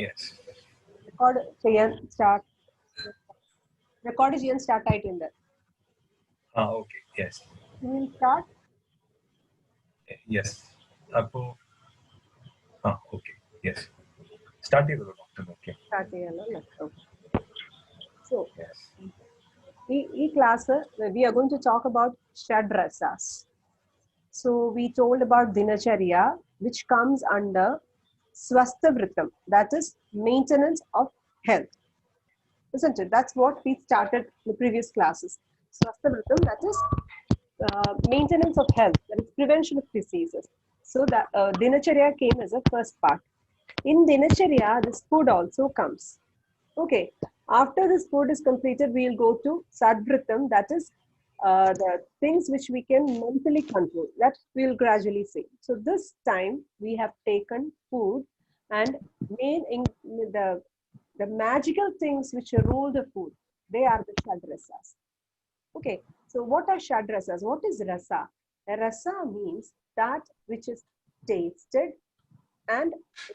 Yes. Record ചെയ്യാൻ start. Record ചെയ്യാൻ start ആയിട്ടുണ്ട്. Okay. Yes. You will start. Yes. Appo. Okay. Yes. Start ചെയ്തോളൂ doctor. Okay. Start ചെയ്യാനല്ലേ? Okay. So, Yes. in class, we are going to talk about Shadrasas. So, we told about Dinacharya, which comes under Swastha Vritam, that is maintenance of health. Isn't it? That's what we started in the previous classes. Swastha Vritam, that is maintenance of health, that is prevention of diseases. So, that Dinacharya came as a first part. In Dinacharya, this food also comes. Okay, after this food is completed, we'll go to Sadvritam, that is the things which we can mentally control, that we'll gradually see. So this time we have taken food and main in the magical things which rule the food, they are the Shadrasas. Okay, so what are Shadrasas? What is rasa? A rasa means that which is tasted and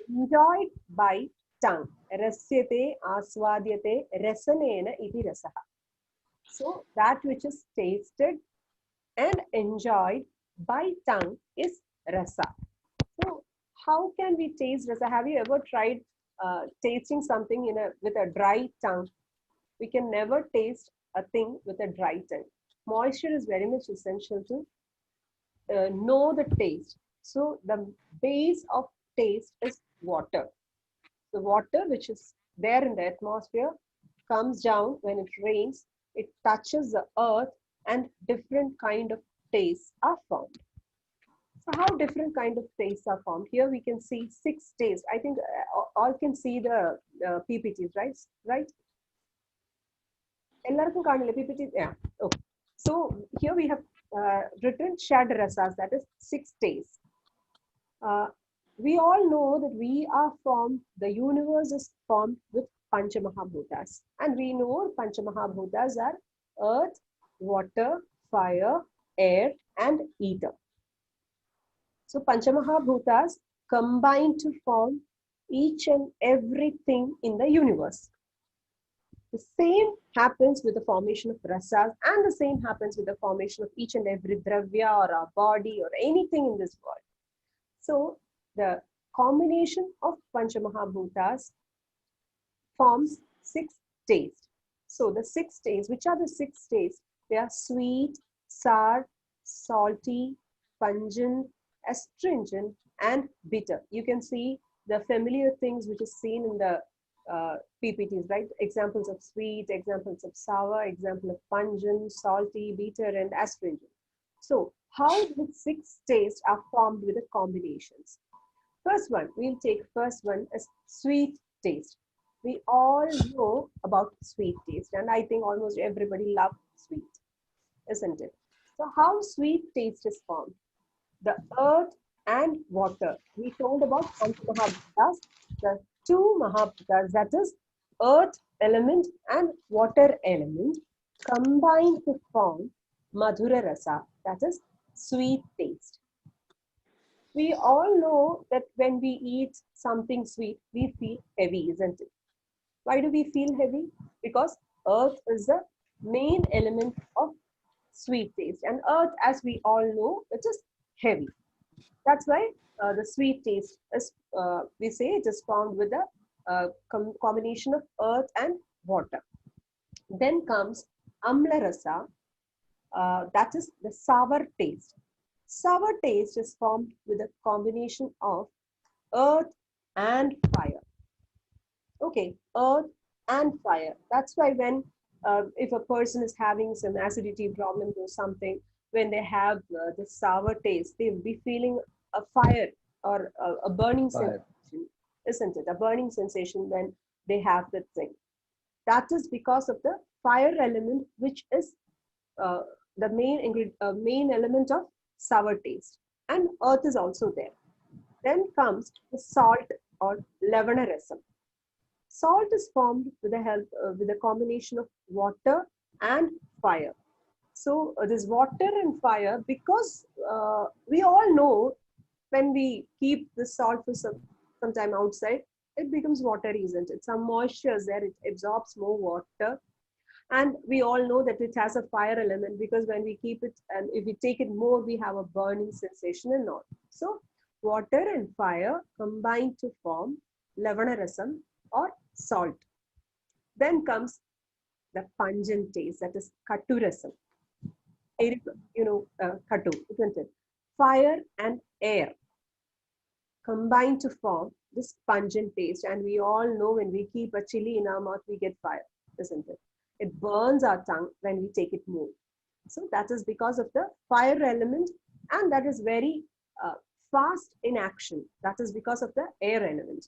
enjoyed by tongue. Rasyate aswadyate rasanena iti rasaha. So that which is tasted and enjoyed by tongue is rasa. So how can we taste rasa? Have you ever tried tasting something with a dry tongue? We can never taste a thing with a dry tongue. Moisture is very much essential to know the taste. So the base of taste is water. The water which is there in the atmosphere comes down when it rains, it touches the earth and different kind of tastes are formed. So how different kind of tastes are formed? Here we can see 6 tastes. I think all can see the PPTs, right? Right? എല്ലാവർക്കും കാണില്ലേ PPT? Yeah. Okay. So here we have written Shad Rasas, that is 6 tastes. We all know that we are formed, the universe is formed with Panchamahabhutas. And we know Panchamahabhutas are earth, water, fire, air, and ether. So Panchamahabhutas combine to form each and everything in the universe. The same happens with the formation of rasas, and the same happens with the formation of each and every dravya or our body or anything in this world. So the combination of Panchamahabhutas forms 6 tastes. So the 6 tastes, which are the 6 tastes? They are sweet, sour, salty, pungent, astringent, and bitter. You can see the familiar things which is seen in the PPTs, right? Examples of sweet, examples of sour, example of pungent, salty, bitter, and astringent. So how the 6 tastes are formed with the combinations? First one, we'll take first one as sweet taste. We all know about sweet taste, and I think almost everybody loves sweet, isn't it? So how sweet taste is formed? The earth and water. We told about Panchamahabhutas, the 2 Mahabhutas, that is earth element and water element, combined to form Madhura Rasa, that is sweet taste. We all know that when we eat something sweet, we feel heavy, isn't it? Why do we feel heavy? Because earth is the main element of sweet taste. And earth, as we all know, it is heavy. That's why the sweet taste is, we say it is found with a combination of earth and water. Then comes Amla Rasa, that is the sour taste. Sour taste is formed with a combination of earth and fire. Okay, earth and fire. That's why when if a person is having some acidity problems or something, when they have the sour taste, they'll be feeling a fire or a burning sensation, isn't it? A burning sensation when they have that thing. That is because of the fire element, which is the main element of sour taste. And earth is also there. Then comes the salt or lavana rasam. Salt is formed with the help with a combination of water and fire. So this water and fire, because we all know when we keep the salt for some time outside, it becomes watery, isn't it? Some moisture is there, it absorbs more water. And we all know that it has a fire element, because when we keep it and if we take it more, we have a burning sensation and all. So water and fire combine to form lavana rasam or salt. Then comes the pungent taste, that is katu rasam. Katu, isn't it? Fire and air combine to form this pungent taste. And we all know when we keep a chili in our mouth, we get fire, isn't it? It burns our tongue when we take it more. So that is because of the fire element, and that is very fast in action. That is because of the air element.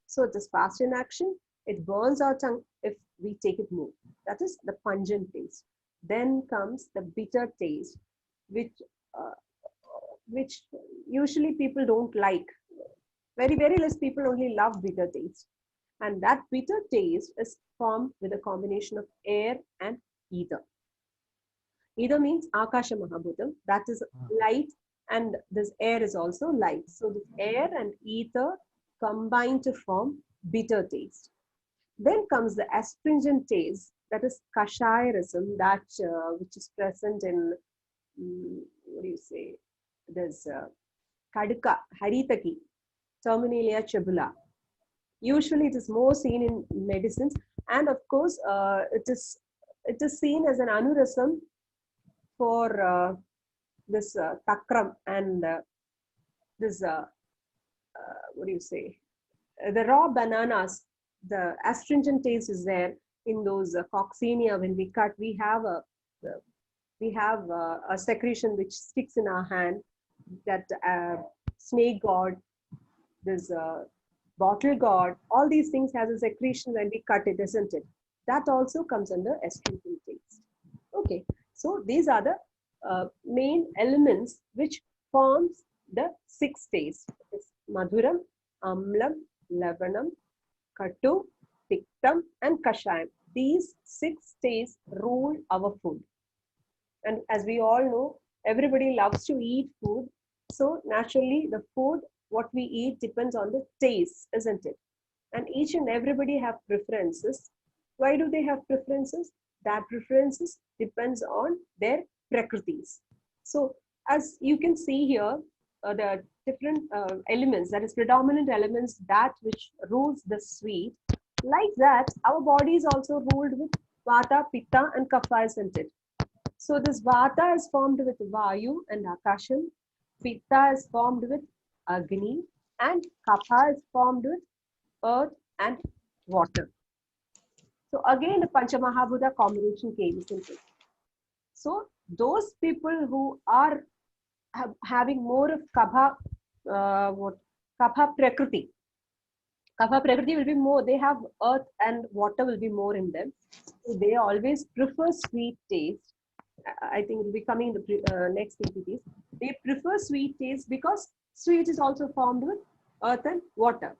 So it is fast in action. It burns our tongue if we take it more. That is the pungent taste. Then comes the bitter taste, which usually people don't like. Very, very less people only love bitter taste. And that bitter taste is formed with a combination of air and ether. Ether means Akasha Mahabhutam, that is light, and this air is also light. So this air and ether combine to form bitter taste. Then comes the astringent taste, that is Kashayarasam, that which is present in, what do you say, there's Kaduka, Haritaki, Terminalia chebula. Usually it is more seen in medicines, and of course it is seen as an anurasam for this takram and this what do you say, the raw bananas. The astringent taste is there in those coccinia. When we cut, we have a secretion which sticks in our hand, that snake god, this bottle gourd, all these things has a secretion when we cut it, isn't it? That also comes under astringent taste. Okay, so these are the main elements which forms the 6 tastes. It's madhuram, amlam, lavanam, katu, tiktam, and kashayam. These 6 tastes rule our food. And as we all know, everybody loves to eat food. So naturally, the food, what we eat depends on the taste, isn't it? And each and everybody have preferences. Why do they have preferences? That preferences depends on their prakritis. So as you can see here, the different elements, that is predominant elements, that which rules the sweet. Like that, our body is also ruled with vata, pitta, and kapha, isn't it? So this vata is formed with vayu and akasham, pitta is formed with agni, and kapha is formed with earth and water. So again, the Panchamahabhuta combination came, isn't it? So those people who are having more of kapha, kapha prakriti. Kapha prakriti will be more, they have earth and water will be more in them. So they always prefer sweet taste. I think it will be coming in the next PPTs. They prefer sweet taste because sweet is also formed with earth and water.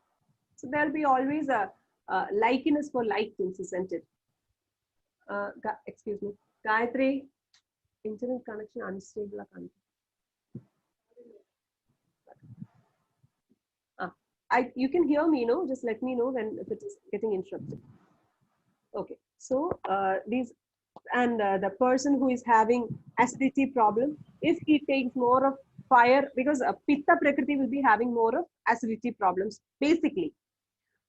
So there will be always a likeness for like things, isn't it? Excuse me. Gayatri, internet connection unstable. You can hear me, no? Just let me know when if it is getting interrupted. Okay. So these and the person who is having acidity problem, if he takes more of fire, because pitta prakriti will be having more of acidity problems basically,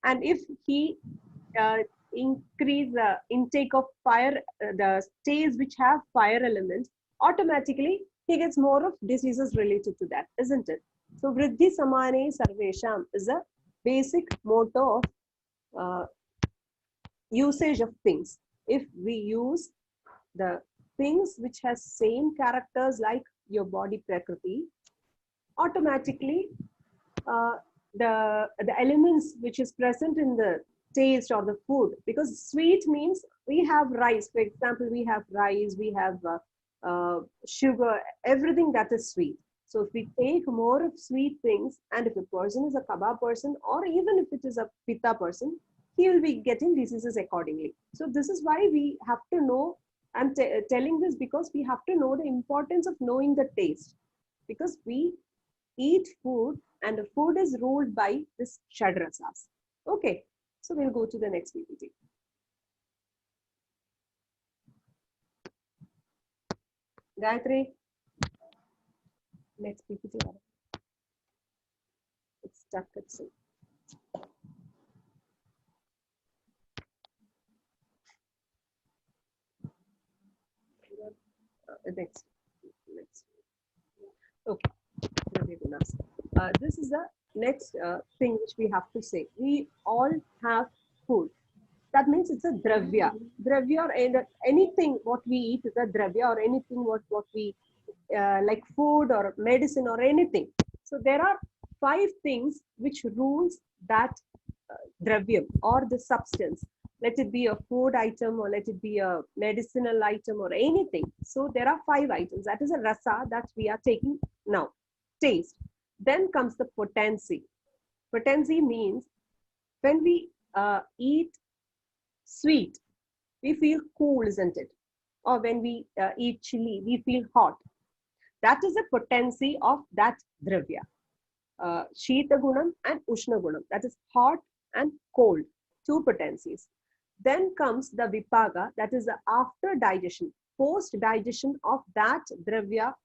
and if he increase the intake of fire, the states which have fire elements, automatically he gets more of diseases related to that, isn't it? So vriddhi samane sarvesham is a basic motto of usage of things. If we use the things which has same characters like your body prakriti, automatically the elements which is present in the taste or the food, because sweet means we have rice, for example, we have rice, we have sugar, everything that is sweet. So if we take more of sweet things, and if a person is a kaba person, or even if it is a pitta person, he will be getting diseases accordingly. So this is why we have to know, I'm telling this because we have to know the importance of knowing the taste, because we eat food and the food is ruled by this shadrasas. Okay, so we'll go to the next PPT. Gayatri, next PPT. It's stuck at some. Next. Okay. This is the next thing which we have to say. We all have food. That means it's a dravya. Dravya or anything what we eat is a dravya, or anything what we like food or medicine or anything. So there are 5 things which rules that dravyam or the substance. Let it be a food item or let it be a medicinal item or anything. So there are 5 items. That is a rasa that we are taking now. Taste. Then comes the potency. Potency means when we eat sweet, we feel cool, isn't it? Or when we eat chili, we feel hot. That is the potency of that dravya. Shita gunam and Ushna gunam. That is hot and cold, 2 potencies. Then comes the vipaga, that is the after digestion, post digestion of that dravya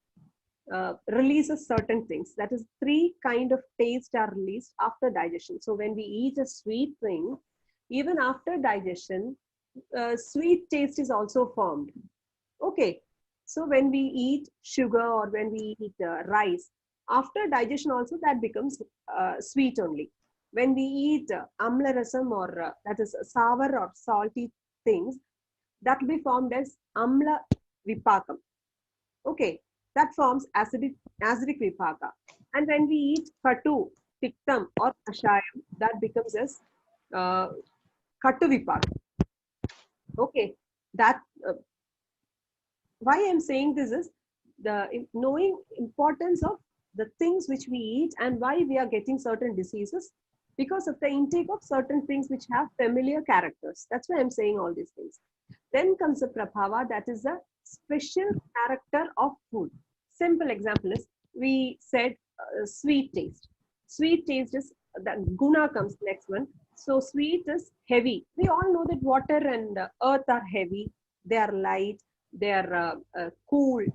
releases certain things. That is 3 kind of taste are released after digestion. So when we eat a sweet thing, even after digestion, sweet taste is also formed. Okay, so when we eat sugar or when we eat rice, after digestion also that becomes sweet only. When we eat amla rasam or that is sour or salty things, that will be formed as amla vipakam. Okay, that forms acidic vipaka. And when we eat katu, tiktam or kashayam, that becomes as katu vipaka. Okay, that why I'm saying this is the knowing importance of the things which we eat and why we are getting certain diseases because of the intake of certain things which have familiar characters. That's why I'm saying all these things. Then comes the prabhava, that is a special character of food. Simple example is we said sweet taste. Sweet taste is that guna comes next one. So sweet is heavy. We all know that water and earth are heavy. They are light. They are cool.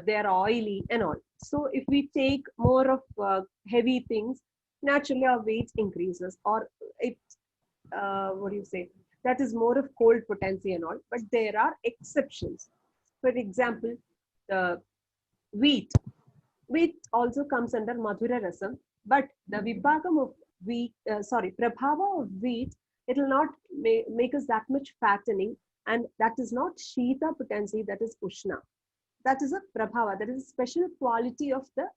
They are oily and all. So if we take more of heavy things, naturally our weight increases, or it what do you say, that is more of cold potency and all. But there are exceptions. For example, the wheat also comes under madhura rasam, but the vipakam of wheat, prabhava of wheat, it will not make us that much fattening, and that is not shita potency, that is ushna. That is a prabhava, that is a special quality of the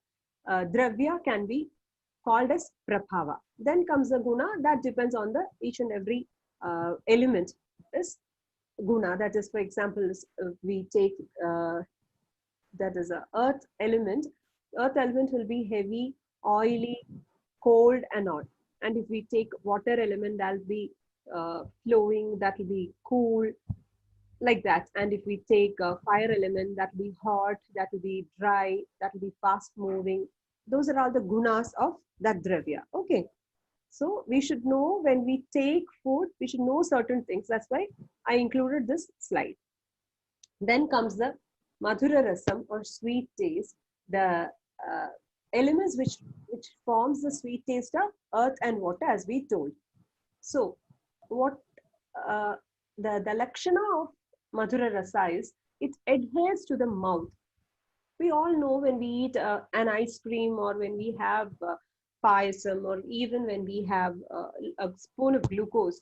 dravya can be called as prabhava. Then comes the guna, that depends on the each and every element is guna. That is, for example, we take that is a earth element. Earth element will be heavy, oily, cold and all. And if we take water element, that'll be flowing, that will be cool, like that. And if we take a fire element, that will be hot, that will be dry, that will be fast moving. Those are all the gunas of that dravya. Okay. So we should know when we take food, we should know certain things. That's why I included this slide. Then comes the madhura rasam or sweet taste. The elements which forms the sweet taste are earth and water, as we told. So what the lakshana of madhura rasa is, it adheres to the mouth. We all know when we eat an ice cream, or when we have payasam, or even when we have a spoon of glucose,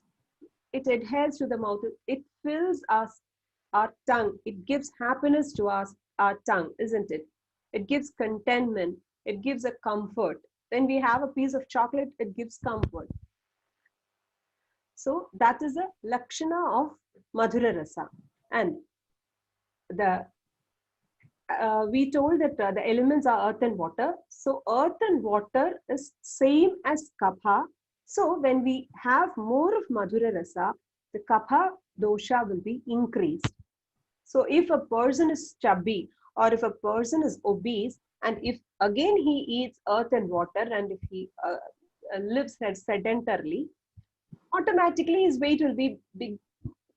it adheres to the mouth. It fills us, our tongue. It gives happiness to us, our tongue, isn't it? It gives contentment. It gives a comfort. When we have a piece of chocolate, it gives comfort. So that is a lakshana of madhura rasa. And the we told that the elements are earth and water. So earth and water is same as kapha. So when we have more of madhura rasa, the kapha dosha will be increased. So if a person is chubby, or if a person is obese, and if again he eats earth and water, and if he lives sedentarily, automatically his weight will be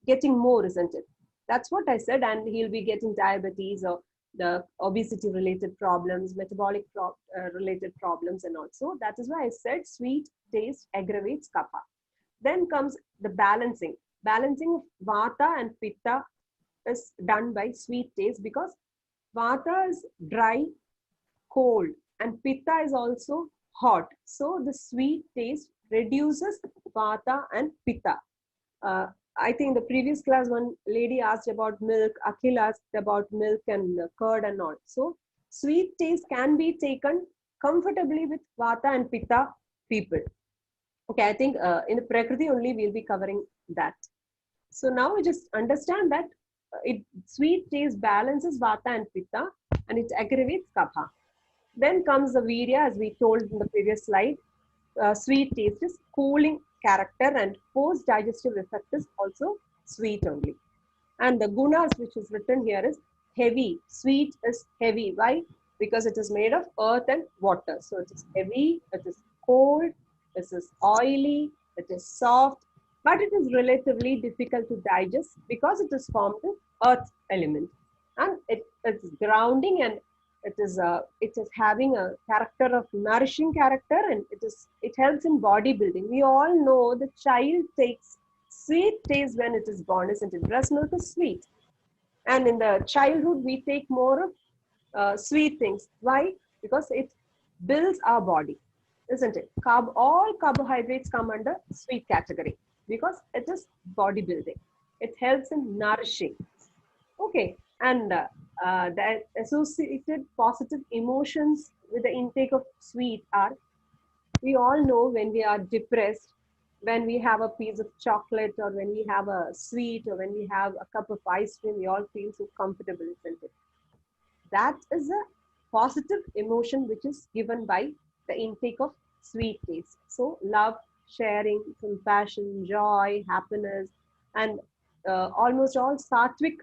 getting more, isn't it? That's what I said. And he'll be getting diabetes or the obesity related problems, metabolic related problems, and also that is why I said sweet taste aggravates kapha. Then comes the balancing. Balancing of vata and pitta is done by sweet taste, because vata is dry, cold, and pitta is also hot. So the sweet taste reduces vata and pitta. Uh, I think the previous class, one lady asked about milk, Akhil asked about milk and curd and all. So sweet taste can be taken comfortably with vata and pitta people. Okay, I think in the Prakriti only we'll be covering that. So now we just understand that sweet taste balances vata and pitta and it aggravates kapha. Then comes the virya, as we told in the previous slide. Sweet taste is cooling character, and post digestive effect is also sweet only. And the gunas which is written here is heavy. Sweet is heavy. Why? Because it is made of earth and water. So it is heavy, it is cold, it is oily, it is soft, but it is relatively difficult to digest because it is formed of earth element. And it's grounding, and it is having a character of nourishing character, and it helps in bodybuilding. We all know the child takes sweet taste when it is born, isn't it? Breast milk is sweet, and in the childhood we take more of sweet things. Why? Because it builds our body, isn't it? All carbohydrates come under sweet category because it is bodybuilding. It helps in nourishing. Okay, and the associated positive emotions with the intake of sweet are, we all know when we are depressed, when we have a piece of chocolate, or when we have a sweet, or when we have a cup of ice cream, we all feel so comfortable, isn't it? That is a positive emotion which is given by the intake of sweet taste. So love, sharing, compassion, joy, happiness, and almost all sattvic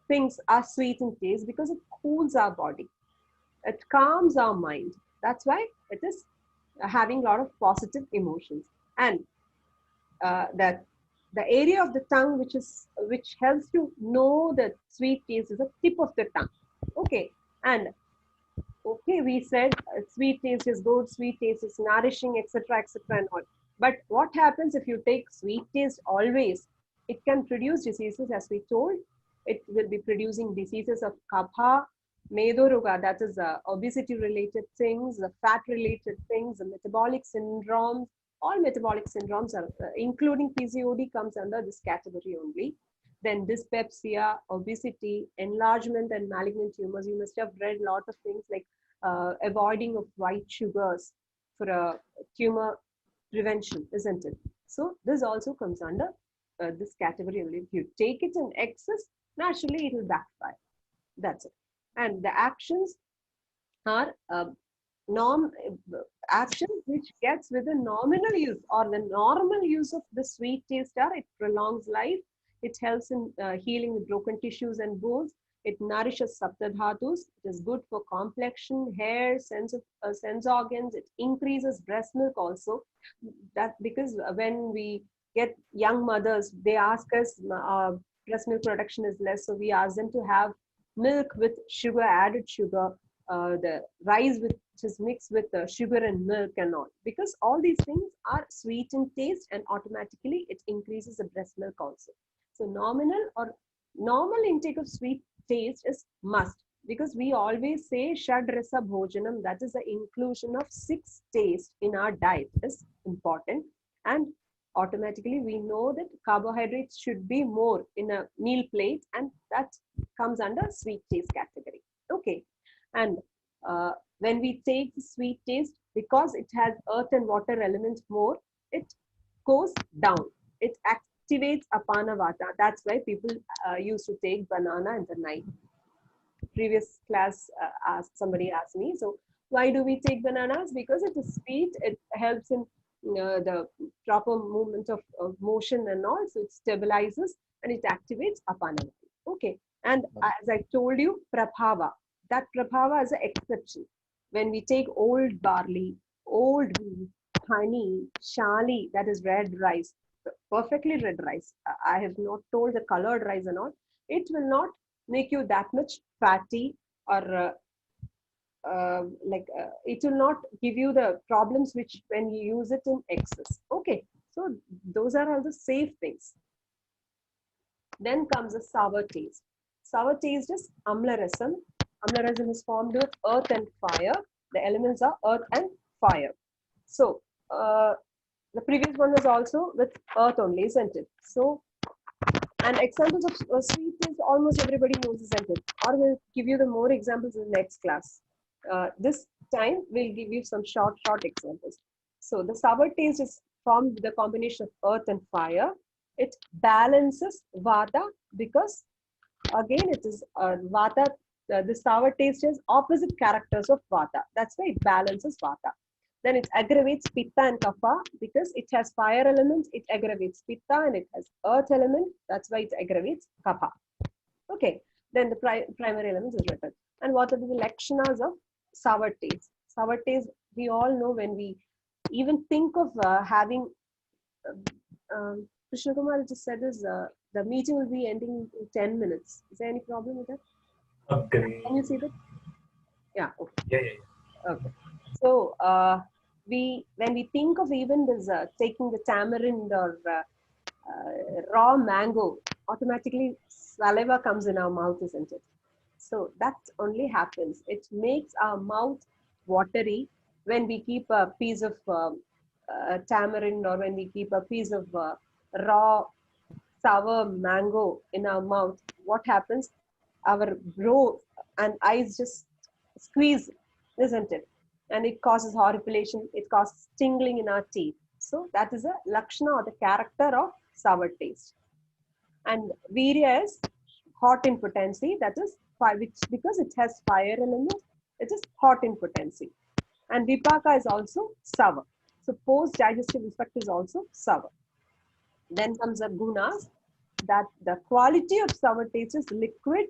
things are sweet in taste because it cools our body. It calms our mind. That's why it is having a lot of positive emotions. And that the area of the tongue which helps to know the sweet taste is the tip of the tongue. Okay, and okay, we said sweet taste is good, sweet taste is nourishing, etc., etc., and all. But what happens if you take sweet taste always? It can produce diseases, as we told. It will be producing diseases of kapha, medoruga, that is obesity-related things, the fat-related things, the metabolic syndromes. All metabolic syndromes are, including PCOD, comes under this category only. Then dyspepsia, obesity, enlargement, and malignant tumors. You must have read a lot of things like avoiding of white sugars for a tumor prevention, isn't it? So this also comes under this category only. If you take it in excess, naturally it will backfire. That's it. And the actions are actions which gets with the nominal use or the normal use of the sweet taste are, it prolongs life, it helps in healing the broken tissues and bones, it nourishes saptadhatus, it is good for complexion, hair, sense organs, it increases breast milk also. That because when we get young mothers, they ask us, breast milk production is less, so we ask them to have milk with sugar, added sugar, the rice which is mixed with sugar and milk and all, because all these things are sweet in taste and automatically it increases the breast milk also. So normal intake of sweet taste is must, because we always say shad rasa bhojanam, that is the inclusion of 6 tastes in our diet is important, and automatically we know that carbohydrates should be more in a meal plate, and that comes under sweet taste category. Okay, and when we take the sweet taste, because it has earth and water elements more, it goes down, it activates apana vata. That's why people used to take banana in the night. Previous class, somebody asked me, so why do we take bananas? Because it is sweet, it helps in the proper movement of motion and all, so it stabilizes and it activates apana vata. Okay, and as I told you, prabhava, that prabhava is an exception. When we take old barley, old wheat, honey, shali, that is red rice, perfectly red rice, I have not told the colored rice and all, it will not make you that much fatty, or it will not give you the problems which when you use it in excess. Okay, so those are all the safe things. Then comes a sour taste. Sour taste is amla rasam. Amla rasam is formed with earth and fire. The elements are earth and fire. So the previous one was also with earth only, isn't it? So, and examples of sweet is almost everybody knows, isn't it? Or we'll give you the more examples in the next class. This time we'll give you some short examples. So the sour taste is formed with the combination of earth and fire. It balances vata because again it is vata. The sour taste has opposite characters of vata. That's why it balances vata. Then it aggravates pitta and kapha because it has fire elements. It aggravates pitta, and it has earth element. That's why it aggravates kapha. Okay. Then the primary elements is written. And what are the lakshanas of sour taste? Sour taste, we all know when we even think of having. Krishna Kumar just said is the meeting will be ending in 10 minutes. Is there any problem with that? Agree. Can you see that? Yeah. Okay. Yeah. Okay. So when we think of even this taking the tamarind or raw mango, automatically saliva comes in our mouth, isn't it? So that only happens. It makes our mouth watery when we keep a piece of tamarind, or when we keep a piece of raw sour mango in our mouth. What happens? Our brow and eyes just squeeze, isn't it? And it causes horripilation. It causes tingling in our teeth. So that is a lakshana or the character of sour taste. And virya is hot in potency. That is which because it has fire element, it is hot in potency. And vipaka is also sour. So post-digestive effect is also sour. Then comes the gunas, that the quality of sour taste is liquid,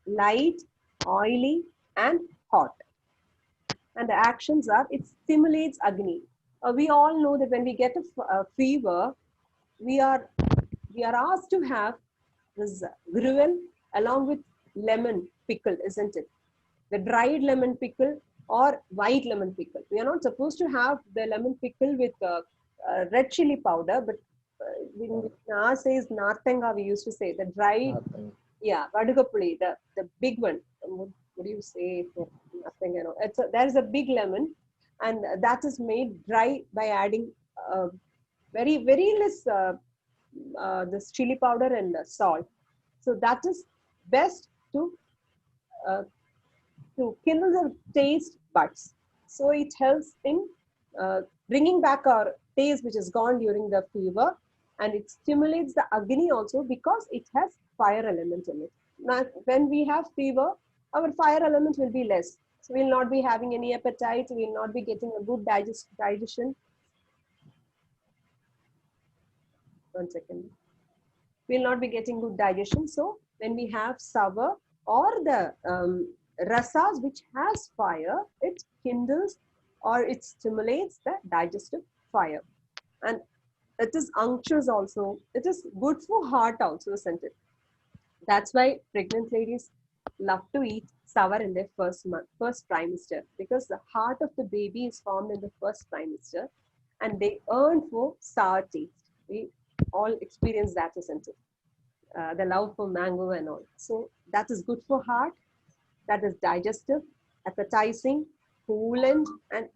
light, oily, and hot. And the actions are, it stimulates Agni. We all know that when we get a fever, we are asked to have this gruel along with lemon pickle, isn't it? The dried lemon pickle or white lemon pickle. We are not supposed to have the lemon pickle with red chili powder, but in our says Narthanga, we used to say the dried, yeah, Vadugapuli, the big one. What do you say for nothing? You know, there is a big lemon, and that is made dry by adding very less this chili powder and salt. So that is best to kindle the taste buds. So it helps in bringing back our taste which is gone during the fever, and it stimulates the Agni also because it has fire element in it. Now, when we have fever, our fire element will be less. So we'll not be having any appetite, we'll not be getting a good digestion. One second. We'll not be getting good digestion. So when we have sour or the rasas which has fire, it kindles or it stimulates the digestive fire. And it is unctuous also. It is good for heart also, isn't it? That's why pregnant ladies love to eat sour in their first trimester, because the heart of the baby is formed in the first trimester, and they yearn for sour taste. We all experience that, isn't it? The love for mango and all. So that is good for heart. That is digestive, appetizing, coolant, and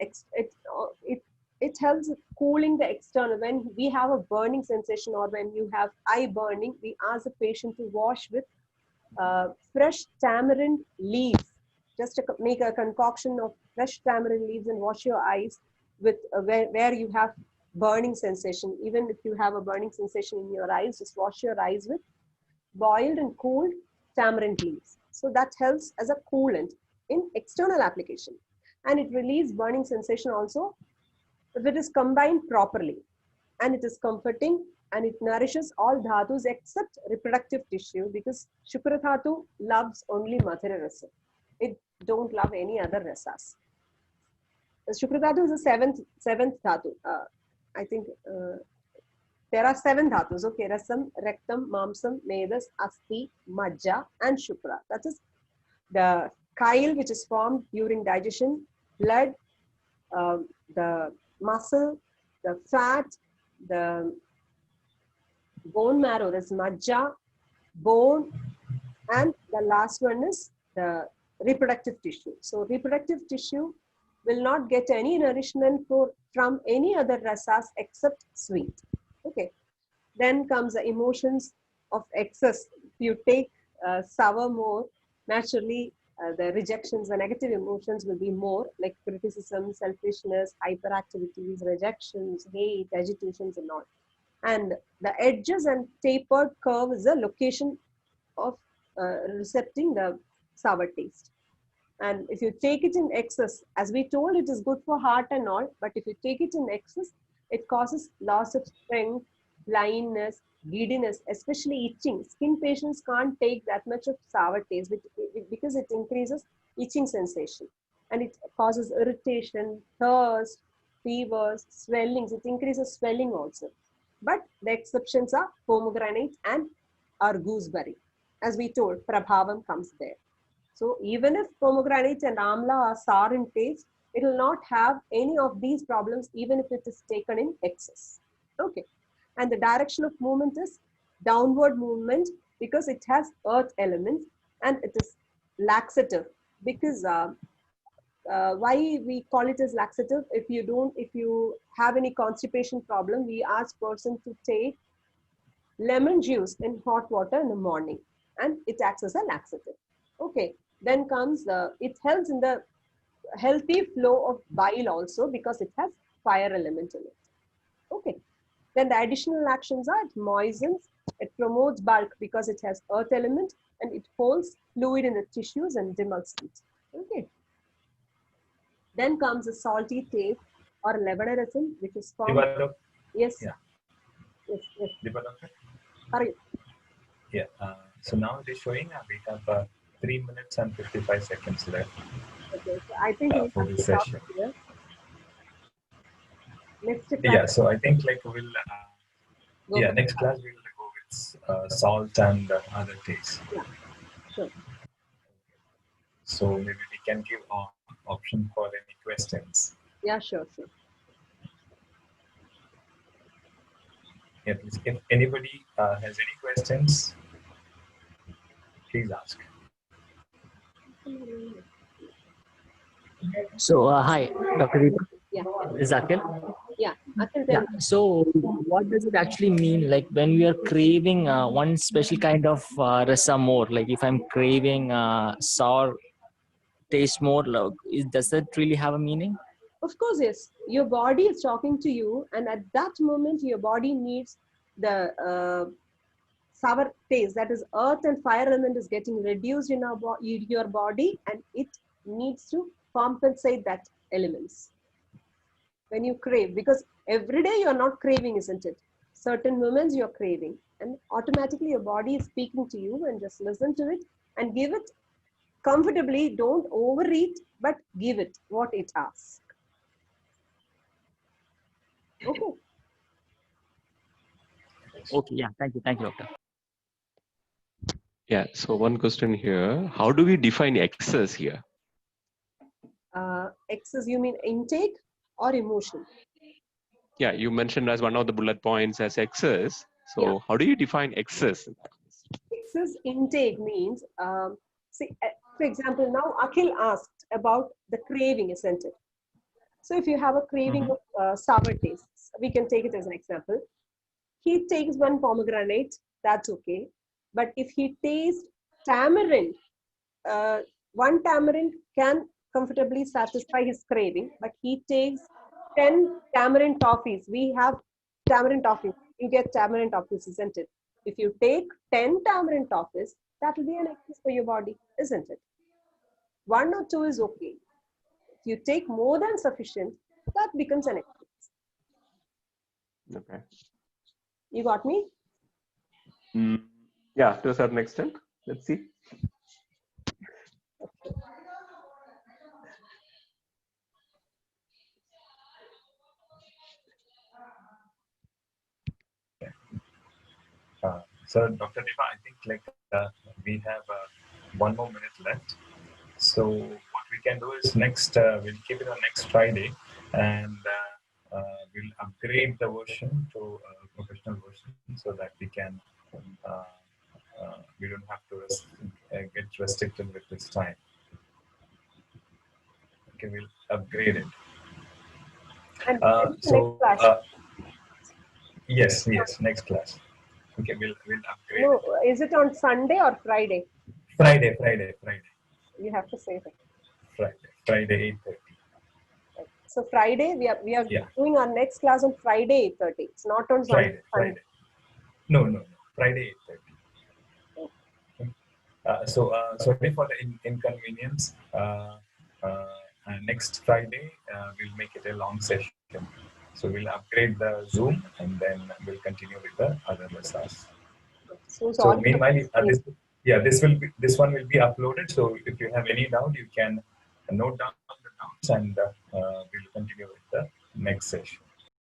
it helps cooling the external. When we have a burning sensation or when you have eye burning, we ask the patient to wash with fresh tamarind leaves. Just to make a concoction of fresh tamarind leaves and wash your eyes with where you have burning sensation. Even if you have a burning sensation in your eyes, just wash your eyes with boiled and cooled tamarind leaves. So that helps as a coolant in external application. And it relieves burning sensation also if it is combined properly. And it is comforting, and it nourishes all dhatus except reproductive tissue, because Shukra Dhatu loves only Madhura Rasa. It don't love any other rasas. The Shukra Dhatu is the seventh dhatu. I think There are 7 dhatus. Okay, rasam, rectum, mamsam, medas, asti, majja, and shukra. That is the chyle which is formed during digestion, blood, the muscle, the fat, the bone marrow, that's majja, bone, and the last one is the reproductive tissue. So reproductive tissue will not get any nourishment from any other rasas except sweet. Okay. Then comes the emotions of excess. If you take sour more, naturally the rejections, the negative emotions will be more, like criticism, selfishness, hyperactivities, rejections, hate, agitations, and all. And the edges and tapered curve is the location of recepting the sour taste. And if you take it in excess, as we told, it is good for heart and all, but if you take it in excess, it causes loss of strength, blindness, giddiness, especially itching. Skin patients can't take that much of sour taste because it increases itching sensation. And it causes irritation, thirst, fevers, swellings. It increases swelling also. But the exceptions are pomegranate and our gooseberry. As we told, prabhavam comes there. So even if pomegranate and amla are sour in taste, it will not have any of these problems even if it is taken in excess. Okay. And the direction of movement is downward movement because it has earth elements, and it is laxative because why we call it as laxative? If you have any constipation problem, we ask person to take lemon juice in hot water in the morning, and it acts as a laxative. Okay. Then comes it helps in the healthy flow of bile also because it has fire element in it. Okay. Then the additional actions are it moistens, it promotes bulk because it has earth element, and it holds fluid in the tissues and demulcents. Okay. Then comes a salty taste or levadirasam, which is formed. Yes. Yeah. Yes. Yes. Deepa, Hurry. yeah. So now it is showing we have 3 minutes and 55 seconds left. Okay. So I think we for have this to stop session. here. Next class. Yeah. So I think like we'll. Go Next class we'll go with salt and other tastes. Yeah. Sure. So maybe we can give an option for any questions. Yeah. Sure. Sure. Yeah, please. If anybody has any questions, please ask. So, hi, Dr. Deepa. Yeah. Is Akhil? Yeah. Akhil, Yeah. tell me. So, what does it actually mean? Like when we are craving one special kind of rasa more, like if I'm craving sour taste more, like, does that really have a meaning? Of course, yes. Your body is talking to you, and at that moment, your body needs the sour taste. That is, earth and fire element is getting reduced in your body, and it needs to compensate that elements. When you crave, because every day you are not craving, isn't it? Certain moments you're craving, and automatically your body is speaking to you, and just listen to it and give it comfortably. Don't overeat, but give it what it asks. Okay. Okay. Yeah. Thank you. Thank you, doctor. Yeah. So one question here: how do we define excess here? Excess, you mean intake or emotion? Yeah, you mentioned as one of the bullet points as excess. So Yeah. how do you define excess? Excess intake means, see, for example, now Akhil asked about the craving, isn't it? So if you have a craving of sour tastes, we can take it as an example. He takes one pomegranate, that's okay. But if he tastes tamarind, one tamarind can comfortably satisfy his craving, but he takes 10 tamarind toffees. We have tamarind toffees. You get tamarind toffees, isn't it? If you take 10 tamarind toffees, that will be an excess for your body, isn't it? 1 or 2 is okay. If you take more than sufficient, that becomes an excess. Okay. You got me? Yeah, to a certain extent. Let's see. So, Dr. Deva, I think we have 1 more minute left. So what we can do is we'll keep it on next Friday, and we'll upgrade the version to a professional version so that we can we don't have to get restricted with this time. Okay, we'll upgrade it. And So next class. yes, next class. Okay, we'll upgrade. No, is it on Sunday or Friday? Friday. You have to say that. Friday 8:30. So Friday, we are doing our next class on Friday 8:30. It's not on Sunday. Friday. No. Friday 8:30. Sorry for the inconvenience. Next Friday, we'll make it a long session. So we'll upgrade the Zoom and then we'll continue with the other lessons. So meanwhile, this one will be uploaded. So if you have any doubt, you can note down the doubts and we'll continue with the next session.